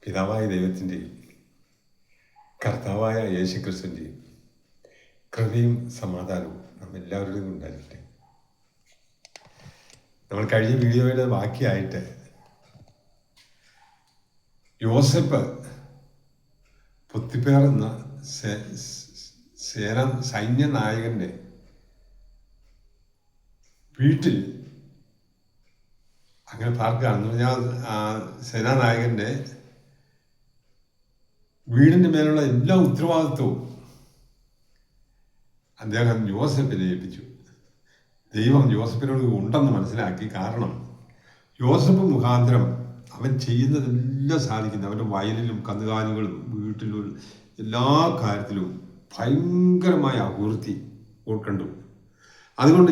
പിതാവായ ദൈവത്തിൻ്റെയും കർത്താവായ യേശുക്രിസ്തുവിൻ്റെയും കൃപയും സമാധാനവും നമ്മെല്ലാവരുടെയും ഉണ്ടായിരിക്കട്ടെ. നമ്മൾ കഴിഞ്ഞ വീഡിയോയുടെ ബാക്കിയായിട്ട് യോസെഫ് പൊത്തിപ്പേർ എന്ന സൈന്യ നായകൻ്റെ വീട്ടിൽ അങ്ങനെ പാർക്കുകയാണെന്ന് പറഞ്ഞാൽ സേനാനായകൻ്റെ വീടിൻ്റെ മേലുള്ള എല്ലാ ഉത്തരവാദിത്വവും അദ്ദേഹം യോസെഫിനെ ഏൽപ്പിച്ചു. ദൈവം യോസെഫിനോട് ഉണ്ടെന്ന് മനസ്സിലാക്കി. കാരണം യോസെഫ് മുഖാന്തരം അവൻ ചെയ്യുന്നതെല്ലാം സാധിക്കുന്നു. അവൻ്റെ വയലിലും കന്നുകാലികളും വീട്ടിലും എല്ലാ കാര്യത്തിലും ഭയങ്കരമായ അഭിവൃദ്ധി കണ്ടു. അതുകൊണ്ട്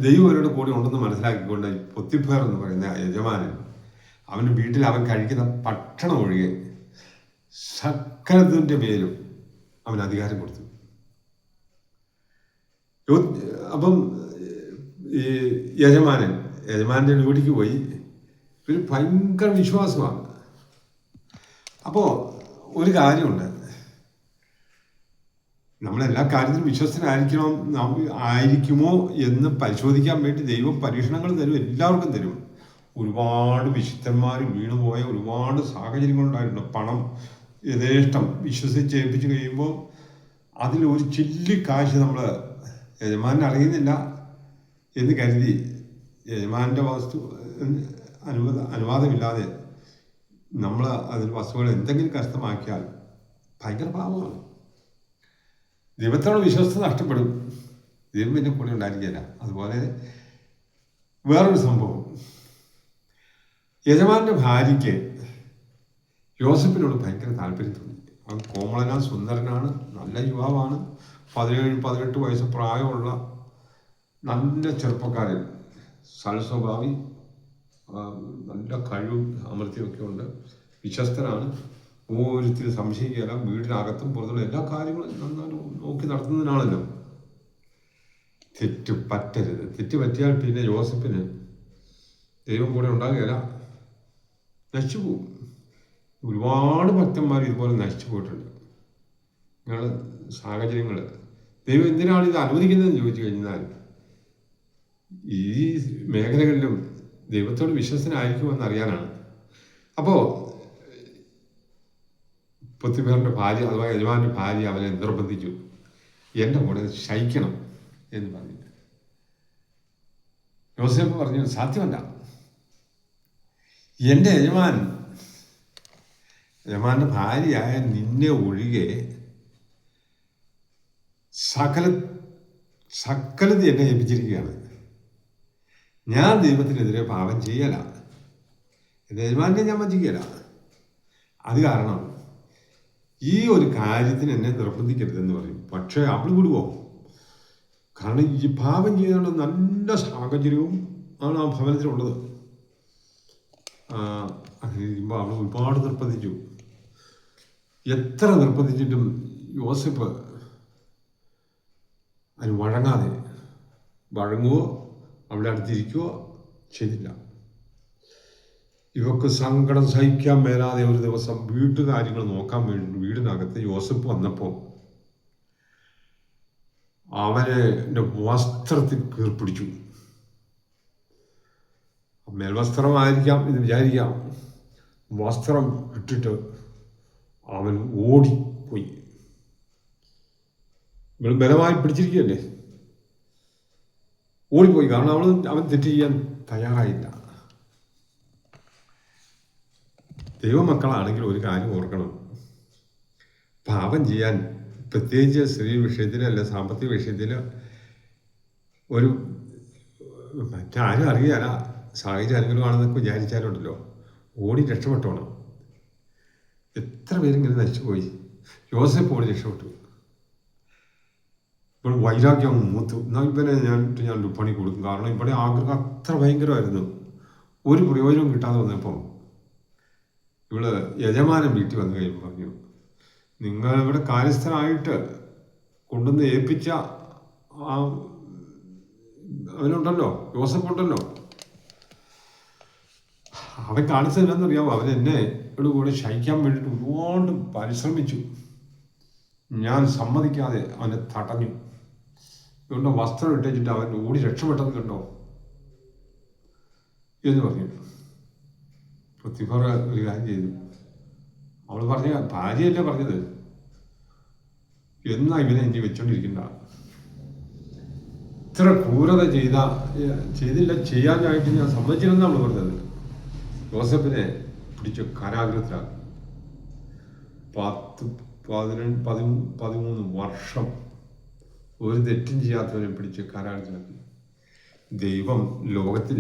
ദൈവം അവരുടെ കൂടെ ഉണ്ടെന്ന് മനസ്സിലാക്കിക്കൊണ്ട് പൊത്തിപ്പേർ എന്ന് പറയുന്ന യജമാനൻ അവൻ്റെ വീട്ടിൽ അവൻ കഴിക്കുന്ന ഭക്ഷണം ഒഴികെ സകലത്തിൻ്റെ മേലും അവൻ അധികാരം കൊടുത്തു. അപ്പം ഈ യജമാൻ്റെ ഡ്യൂട്ടിക്ക് പോയി. ഒരു ഭയങ്കര വിശ്വാസമാണ്. അപ്പോൾ ഒരു കാര്യമുണ്ട്, നമ്മളെല്ലാ കാര്യത്തിലും വിശ്വസ്തനായിരിക്കുമോ എന്ന് പരിശോധിക്കാൻ വേണ്ടി ദൈവം പരീക്ഷണങ്ങൾ തരും, എല്ലാവർക്കും തരും. ഒരുപാട് വിശുദ്ധന്മാർ വീണുപോയ ഒരുപാട് സാഹചര്യങ്ങളുണ്ടായിട്ടുണ്ട്. പണം യഥേഷ്ടം വിശ്വസിച്ചേൽപ്പിച്ച് കഴിയുമ്പോൾ അതിലൊരു ചില്ലി കാശ് നമ്മൾ യജമാനെ അറിയുന്നില്ല എന്ന് കരുതി യജമാൻ്റെ അനുവാദമില്ലാതെ നമ്മൾ അതിൽ വസ്തുക്കൾ എന്തെങ്കിലും കഷ്ടമാക്കിയാൽ ഭയങ്കര പാപമാണ്. ദൈവത്തോട് വിശ്വസ്ത നഷ്ടപ്പെടും, ദൈവം പിന്നെ കൂടെ ഉണ്ടായിരിക്കില്ല. അതുപോലെ വേറൊരു സംഭവം, യജമാൻ്റെ ഭാര്യയ്ക്ക് യോസെഫിനോട് ഭയങ്കര താല്പര്യം തോന്നി. അവൻ കോമളനാണ്, സുന്ദരനാണ്, നല്ല യുവാവാണ്. 17-18 വയസ്സ് പ്രായമുള്ള നല്ല ചെറുപ്പക്കാരൻ, സൽസ്വഭാവി, നല്ല കഴിവും സാമർഥ്യമൊക്കെ ഉണ്ട്, വിശ്വസ്തനാണ്, ഓരോരുത്തരും സംശയിക്കുകയില്ല, വീടിനകത്തും പുറത്തുള്ള എല്ലാ കാര്യങ്ങളും നന്നായി നോക്കി നടത്തുന്നതിനാണല്ലോ. തെറ്റ് പറ്റരുത്. തെറ്റ് പറ്റിയാൽ പിന്നെ യോസെഫിന് ദൈവം കൂടെ ഉണ്ടാകുകയില്ല, നശിച്ചു പോകും. ഒരുപാട് ഭക്തന്മാർ ഇതുപോലെ നശിച്ചു പോയിട്ടുണ്ട്. നിങ്ങളുടെ സാഹചര്യങ്ങൾ ദൈവം എന്തിനാണ് ഇത് അനുവദിക്കുന്നതെന്ന് ചോദിച്ചു കഴിഞ്ഞാൽ ഈ മേഖലകളിലും ദൈവത്തോട് വിശ്വസനായിരിക്കുമെന്ന് അറിയാനാണ്. അപ്പോൾ പൊത്തിപ്പേറിൻ്റെ ഭാര്യ അഥവാ യജമാൻ്റെ ഭാര്യ അവനെ നിർബന്ധിച്ചു, എൻ്റെ കൂടെ ശയിക്കണം എന്ന് പറഞ്ഞു. യോസേഫ് പറഞ്ഞു, സാധ്യമല്ല, എൻ്റെ യജമാൻ്റെ ഭാര്യയായ നിന്നെ ഒഴികെ സകലത് എന്നെ ഏൽപ്പിച്ചിരിക്കുകയാണ്. ഞാൻ ദൈവത്തിനെതിരെ പാപം ചെയ്യല, എൻ്റെ യജമാനെ ഞാൻ വഞ്ചിക്കല. അത് കാരണം ഈ ഒരു കാര്യത്തിന് എന്നെ നിർബന്ധിക്കരുതെന്ന് പറയും. പക്ഷേ അവൾ വിടുവോ? കാരണം ഈ പാപം ചെയ്യാനുള്ള നല്ല സാഹചര്യവും ആണ് ആ ഭവനത്തിലുള്ളത്. അങ്ങനെ ഇരിക്കുമ്പോൾ അവൾ ഒരുപാട് നിർബന്ധിച്ചു. എത്ര നിർബന്ധിച്ചിട്ടും യോസെഫ് അതിന് വഴങ്ങുവോ അവിടെ അടുത്തിരിക്കുകയോ ചെയ്തില്ല. ഇവർക്ക് സങ്കടം സഹിക്കാൻ മേലാതെ ഒരു ദിവസം വീട്ടുകാര്യങ്ങൾ നോക്കാൻ വേണ്ടി വീടിനകത്ത് യോസെഫ് വന്നപ്പോൾ അവൻ്റെ വസ്ത്രത്തിൽ കീർപ്പിടിച്ചു. മേൽവസ്ത്രമായിരിക്കാം എന്ന് വിചാരിക്കാം. വസ്ത്രം ഇട്ടിട്ട് അവൻ ഓടിപ്പോയി. ഇവൾ ബലമായി പിടിച്ചിരിക്കുകയല്ലേ, ഓടിപ്പോയി. കാരണം അവൻ തെറ്റ് ചെയ്യാൻ തയ്യാറായില്ല. ദൈവമക്കളാണെങ്കിൽ ഒരു കാര്യം ഓർക്കണം, പാപം ചെയ്യാൻ പ്രത്യേകിച്ച് സ്ത്രീ വിഷയത്തിൽ അല്ല സാമ്പത്തിക വിഷയത്തിൽ ഒരു മറ്റാരും അറിയാല സാഹചര്യങ്ങളുമാണെന്നൊക്കെ വിചാരിച്ചാലുണ്ടല്ലോ ഓടി രക്ഷപ്പെട്ടോണം. എത്ര പേരിങ്ങനെ നശിച്ചുപോയി. യോസെഫ് ഓടി രക്ഷപ്പെട്ടു. ഇപ്പോൾ വൈരാഗ്യം മൂത്തു. എന്നാൽ ഇവനെ ഞാൻ പണി കൊടുക്കും. കാരണം ഇവിടെ ആഗ്രഹം അത്ര ഭയങ്കരമായിരുന്നു. ഒരു പ്രയോജനവും കിട്ടാതെ വന്നപ്പോൾ ഇവള് യജമാനൻ വീട്ടിൽ വന്നു കഴിയുമ്പോൾ പറഞ്ഞു, നിങ്ങളിവിടെ കാര്യസ്ഥനായിട്ട് കൊണ്ടുവന്ന് ഏൽപ്പിച്ച അവനുണ്ടല്ലോ, യോസെഫ് ഉണ്ടല്ലോ, അവൻ കാണിച്ചത് എന്താണെന്നറിയാമോ? അവൻ എന്നെ കൂടെ ശയിക്കാൻ വേണ്ടിയിട്ട് ഒരുപാട് പരിശ്രമിച്ചു. ഞാൻ സമ്മതിക്കാതെ അവനെ തടഞ്ഞു. ഇവൻ്റെ വസ്ത്രം ഇട്ടിട്ട് അവൻ ഓടി രക്ഷപ്പെട്ടത് കണ്ടോ എന്ന് പറഞ്ഞു. പൊത്തിഫർ ഒരു കാര്യം ചെയ്തു. അവൾ പറഞ്ഞ ഭാര്യയല്ലേ പറഞ്ഞത്, എന്നാ ഇവനെ ഇനി വെച്ചോണ്ടിരിക്കണ്ട. ഇത്ര ക്രൂരത ചെയ്തില്ല, ചെയ്യാനായിട്ട് ഞാൻ സമ്മതിച്ചില്ലെന്നാണ് അവൾ പറഞ്ഞത്. യോസഫിനെ പിടിച്ച് കാരാഗ്രഹത്തിലാക്കി. 13 വർഷം ഒരു തെറ്റും ചെയ്യാത്തവനെ പിടിച്ച് കാരാഗ്രഹത്തിലാക്കി. ദൈവം ലോകത്തിൽ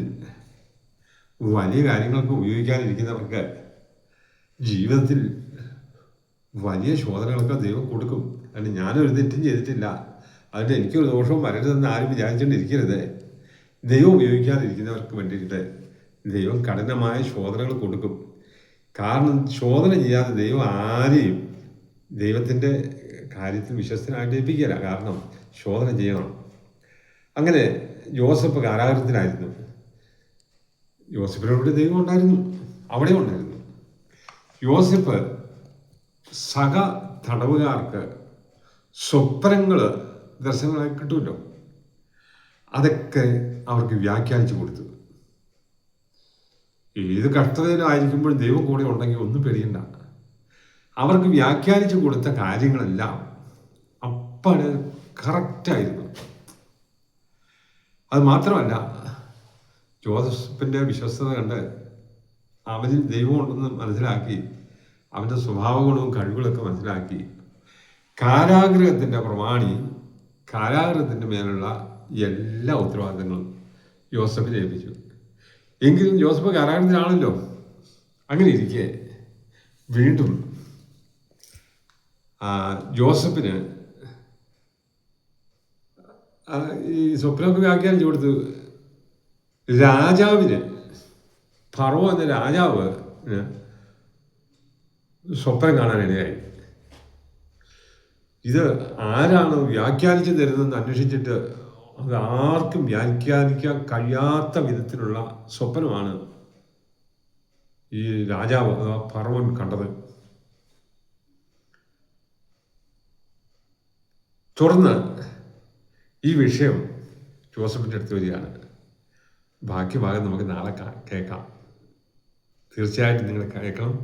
വലിയ കാര്യങ്ങൾക്ക് ഉപയോഗിക്കാനിരിക്കുന്നവർക്ക് ജീവിതത്തിൽ വലിയ ശോധനകളൊക്കെ ദൈവം കൊടുക്കും. കാരണം ഞാനൊരു തെറ്റും ചെയ്തിട്ടില്ല, അതുകൊണ്ട് എനിക്കൊരു ദോഷവും വരരുതെന്ന് ആരും വിചാരിച്ചുകൊണ്ടിരിക്കരുത്. ദൈവം ഉപയോഗിക്കാതിരിക്കുന്നവർക്ക് വേണ്ടിയിട്ട് ദൈവം കഠിനമായ ശോധനകൾ കൊടുക്കും. കാരണം ശോധന ചെയ്യാതെ ദൈവം ആരെയും ദൈവത്തിൻ്റെ കാര്യത്തിൽ വിശ്വസ്തനായിട്ട് ഏൽപ്പിക്കില്ല. കാരണം ശോധന ചെയ്യണം. അങ്ങനെ യോസഫ് കാരാഗ്രഹത്തിലായിരുന്നു. യോസഫിനോട് ദൈവം ഉണ്ടായിരുന്നു, അവിടെ ഉണ്ടായിരുന്നു. യോസഫ് സഹ തടവുകാർക്ക് സ്വപ്നങ്ങൾ ദർശനങ്ങളായി കിട്ടുമല്ലോ, അതൊക്കെ അവർക്ക് വ്യാഖ്യാനിച്ചു കൊടുത്തു. ഏത് കഷ്ടതയിലായിരിക്കുമ്പോഴും ദൈവം കൂടെ ഉണ്ടെങ്കിൽ ഒന്നും പേടിയണ്ട. അവർക്ക് വ്യാഖ്യാനിച്ചു കൊടുത്ത കാര്യങ്ങളെല്ലാം അപ്പഴ് കറക്റ്റായിരുന്നു. അത് മാത്രമല്ല, ജോസഫിൻ്റെ വിശ്വസ്തത കണ്ട് അവനിൽ ദൈവമുണ്ടെന്ന് മനസ്സിലാക്കി, അവൻ്റെ സ്വഭാവഗുണവും കഴിവുകളൊക്കെ മനസ്സിലാക്കി കാരാഗ്രഹത്തിൻ്റെ പ്രമാണി കാരാഗ്രഹത്തിൻ്റെ മേലുള്ള എല്ലാ ഉത്തരവാദിത്തങ്ങളും യോസഫിനെ ഏൽപ്പിച്ചു. എങ്കിലും ജോസഫ് കാരാഗ്രഹത്തിലാണല്ലോ. അങ്ങനെ ഇരിക്കെ വീണ്ടും ജോസഫിന് ഈ സ്വപ്നമൊക്കെ വ്യാഖ്യാനിച്ചു കൊടുത്തു. രാജാവിന്, ഫറവോ എന്ന രാജാവ് സ്വപ്നം കാണാനിടയായി. ഇത് ആരാണ് വ്യാഖ്യാനിച്ചു തരുന്നതെന്ന് അന്വേഷിച്ചിട്ട് അത് ആർക്കും വ്യാഖ്യാനിക്കാൻ കഴിയാത്ത വിധത്തിലുള്ള സ്വപ്നമാണ് ഈ രാജാവ് ഫറവോൻ കണ്ടത്. തുടർന്ന് ഈ വിഷയം ജോസഫിൻ്റെ അടുത്ത് വരികയാണ്. ബാക്കി ഭാഗം നമുക്ക് നാളെ കേൾക്കാം. തീർച്ചയായിട്ടും നിങ്ങൾ കേൾക്കണം.